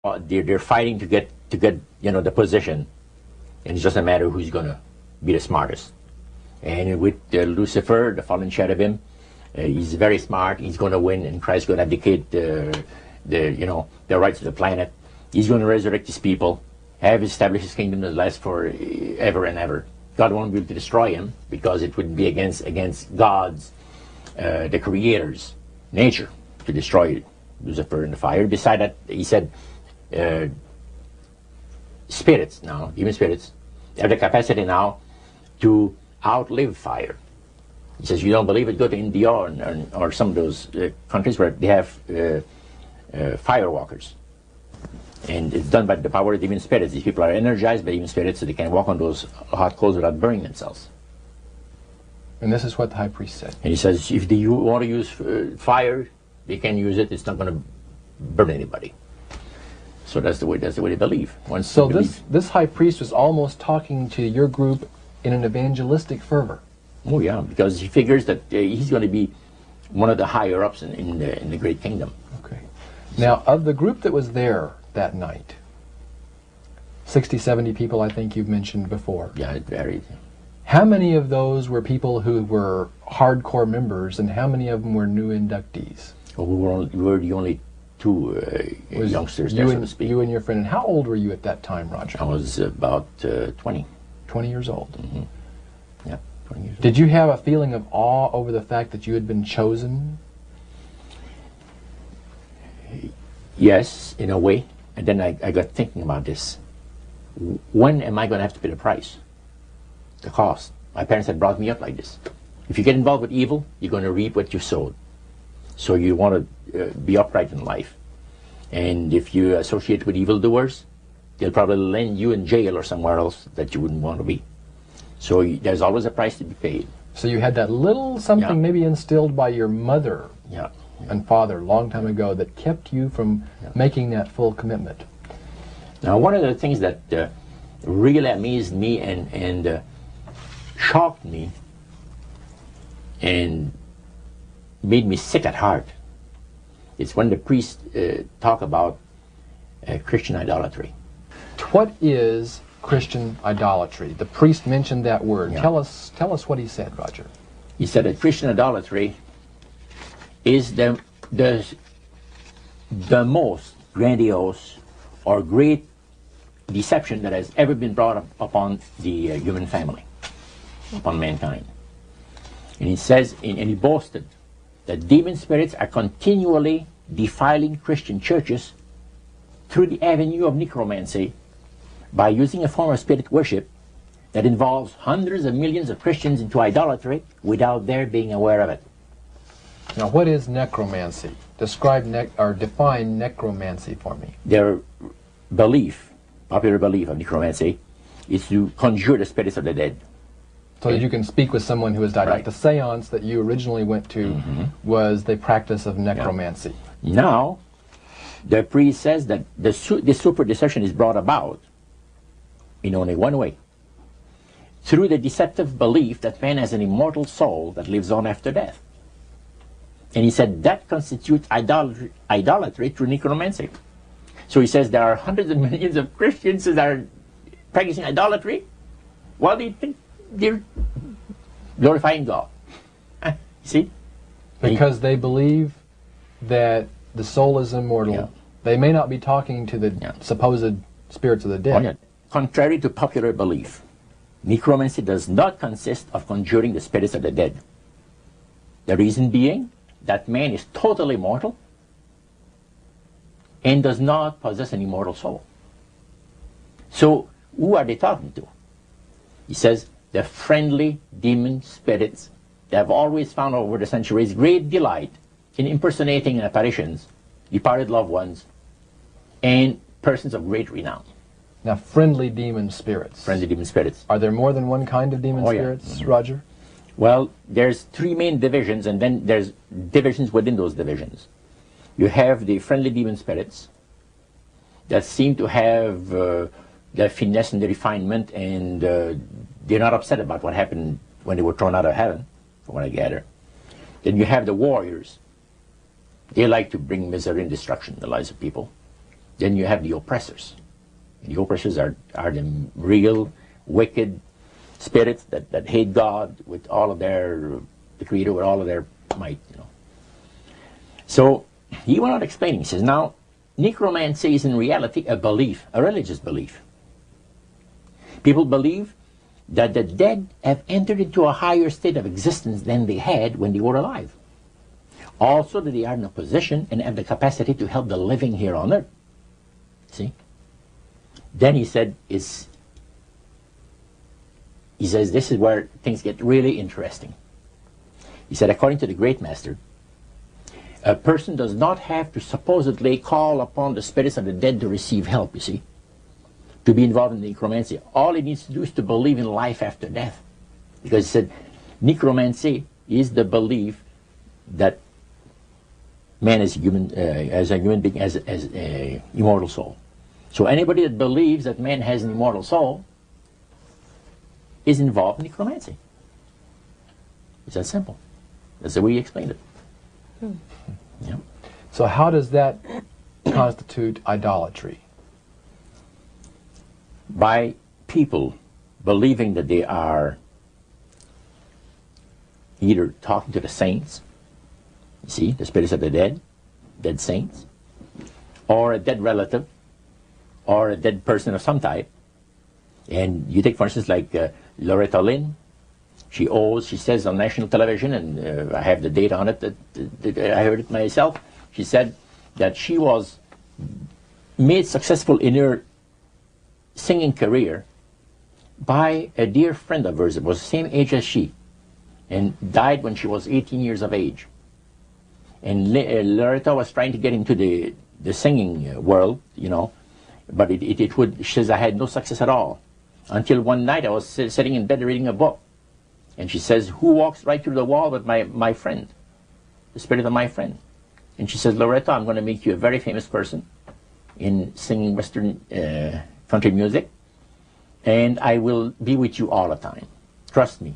they're fighting to get the position, and it's just a matter of who's going to be the smartest. And with Lucifer, the fallen cherubim, he's very smart. He's going to win, and Christ's going to abdicate the rights of the planet. He's going to resurrect his people, have established his kingdom that lasts for ever and ever. God won't be able to destroy him because it would be against God's, the Creator's nature to destroy Lucifer in the fire. Beside that, he said, spirits now, even spirits, have the capacity now to outlive fire. He says, you don't believe it, go to India or some of those countries where they have firewalkers. And it's done by the power of demon spirits. These people are energized by demon spirits, so they can walk on those hot coals without burning themselves. And this is what the high priest said. And he says, if they want to use fire, they can use it. It's not going to burn anybody. So that's the way they believe. So this high priest was almost talking to your group in an evangelistic fervor. Oh yeah, because he figures that he's going to be one of the higher ups in the great kingdom. Okay. Now, of the group that was there that night, 60, 70 people, I think you've mentioned before. Yeah, it varied. How many of those were people who were hardcore members, and how many of them were new inductees? Well, we were the only two youngsters there, so to speak. You and your friend. And how old were you at that time, Roger? I was about 20. 20 years old. Mm-hmm. Yeah, 20 years old. Did you have a feeling of awe over the fact that you had been chosen? Yes, in a way. And then I got thinking about this. When am I going to have to pay the price? The cost. My parents had brought me up like this. If you get involved with evil, you're going to reap what you sowed. So you want to be upright in life. And if you associate with evildoers, they'll probably land you in jail or somewhere else that you wouldn't want to be. So there's always a price to be paid. So you had that little something maybe instilled by your mother and father a long time ago that kept you from making that full commitment. Now, one of the things that really amazed me and shocked me and made me sick at heart is when the priests talk about Christian idolatry. What is Christian idolatry? The priest mentioned that word. Yeah. Tell us what he said, Roger. He said that Christian idolatry is the most grandiose or great deception that has ever been brought upon the human family, upon mankind. And he says, and he boasted that demon spirits are continually defiling Christian churches through the avenue of necromancy by using a form of spirit worship that involves hundreds of millions of Christians into idolatry without their being aware of it. Now, what is necromancy? Describe or define necromancy for me. Their belief, popular belief of necromancy, is to conjure the spirits of the dead. So that you can speak with someone who has died. Right. Like the seance that you originally went to was the practice of necromancy. Yeah. Now, the priest says that this super deception is brought about in only one way. Through the deceptive belief that man has an immortal soul that lives on after death. And he said that constitutes idolatry through necromancy. So he says there are hundreds of millions of Christians that are practicing idolatry while they think they're glorifying God. See? Because they believe that the soul is immortal. Yeah. They may not be talking to the supposed spirits of the dead. Contrary to popular belief, necromancy does not consist of conjuring the spirits of the dead. The reason being that man is totally mortal and does not possess an immortal soul. So who are they talking to? He says the friendly demon spirits that have always found over the centuries great delight in impersonating in apparitions departed loved ones and persons of great renown. Now, friendly demon spirits. Friendly demon spirits. Are there more than one kind of demon spirits, Roger? Well, there's three main divisions, and then there's divisions within those divisions. You have the friendly demon spirits that seem to have the finesse and the refinement, and they're not upset about what happened when they were thrown out of heaven, from what I gather. Then you have the warriors. They like to bring misery and destruction in the lives of people. then you have the oppressors. And the oppressors are the real wicked spirits that hate God with all of the Creator with all of their might. So he went on explaining. He says, now, necromancy is in reality a belief, a religious belief. People believe that the dead have entered into a higher state of existence than they had when they were alive. Also that they are in a position and have the capacity to help the living here on earth. See? Then he said, he says, this is where things get really interesting. He said, according to the Great Master, a person does not have to supposedly call upon the spirits of the dead to receive help, you see, to be involved in necromancy. All he needs to do is to believe in life after death. Because he said, necromancy is the belief that man is human, as a human being, as an immortal soul. So anybody that believes that man has an immortal soul is involved in necromancy. It's that simple. That's the way he explained it. Yeah. So how does that constitute idolatry? By people believing that they are either talking to the saints, you see, the spirits of the dead saints, or a dead relative, or a dead person of some type. And you take, for instance, like Loretta Lynn. She says on national television, and I have the data on it, that I heard it myself. She said that she was made successful in her singing career by a dear friend of hers that was the same age as she, and died when she was 18 years of age. And Loretta was trying to get into the singing world, but she says, I had no success at all. Until one night I was sitting in bed reading a book. And she says, who walks right through the wall but my friend, the spirit of my friend? And she says, Loretta, I'm going to make you a very famous person in singing Western country music, and I will be with you all the time. Trust me.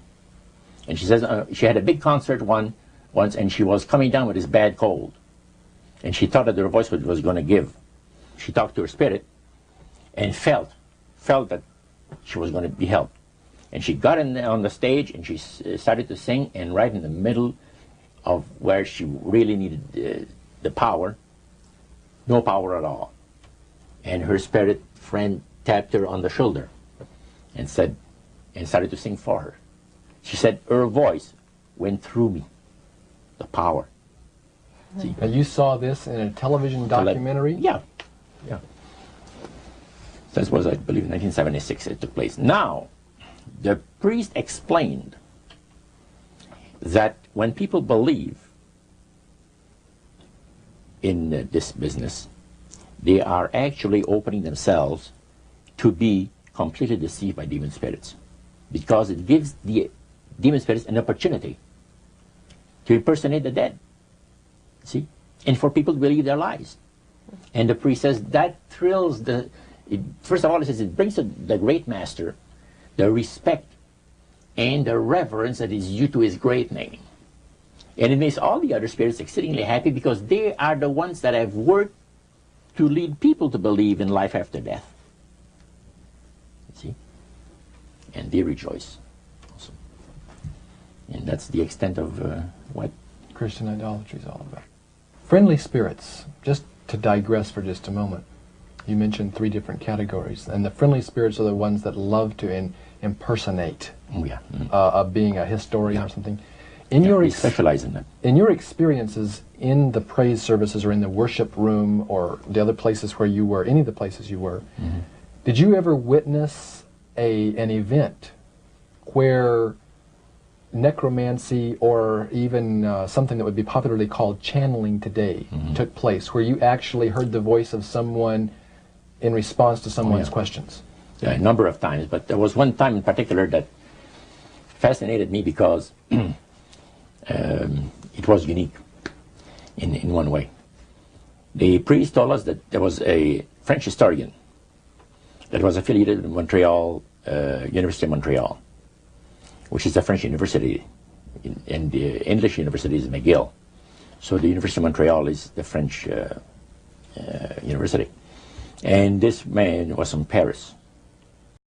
And she says she had a big concert once, and she was coming down with this bad cold. And she thought that her voice was going to give. She talked to her spirit and felt that she was going to be helped. And she got on the stage and she started to sing, and right in the middle of where she really needed the power, no power at all. And her spirit friend tapped her on the shoulder and started to sing for her. She said her voice went through me, the power. See? And you saw this in a television documentary? Yeah. This was, I believe, in 1976 it took place. Now, the priest explained that when people believe in this business, they are actually opening themselves to be completely deceived by demon spirits, because it gives the demon spirits an opportunity to impersonate the dead, see, and for people to believe their lies. And the priest says that thrills first of all, it says it brings to the Great Master the respect and the reverence that is due to his great name. And it makes all the other spirits exceedingly happy, because they are the ones that have worked to lead people to believe in life after death. See? And they rejoice also. And that's the extent of what Christian idolatry is all about. Friendly spirits, just to digress for just a moment. You mentioned 3 different categories, and the friendly spirits are the ones that love to impersonate being a historian or something. We specialize in that. In your experiences in the praise services or in the worship room or the other places where you were, any of the places you were, did you ever witness an event where necromancy or even something that would be popularly called channeling today took place, where you actually heard the voice of someone in response to someone's questions? Yeah, a number of times, but there was one time in particular that fascinated me because it was unique in one way. The priest told us that there was a French historian that was affiliated with Montreal, University of Montreal, which is a French university, and the English university is McGill. So the University of Montreal is the French university. And this man was from Paris.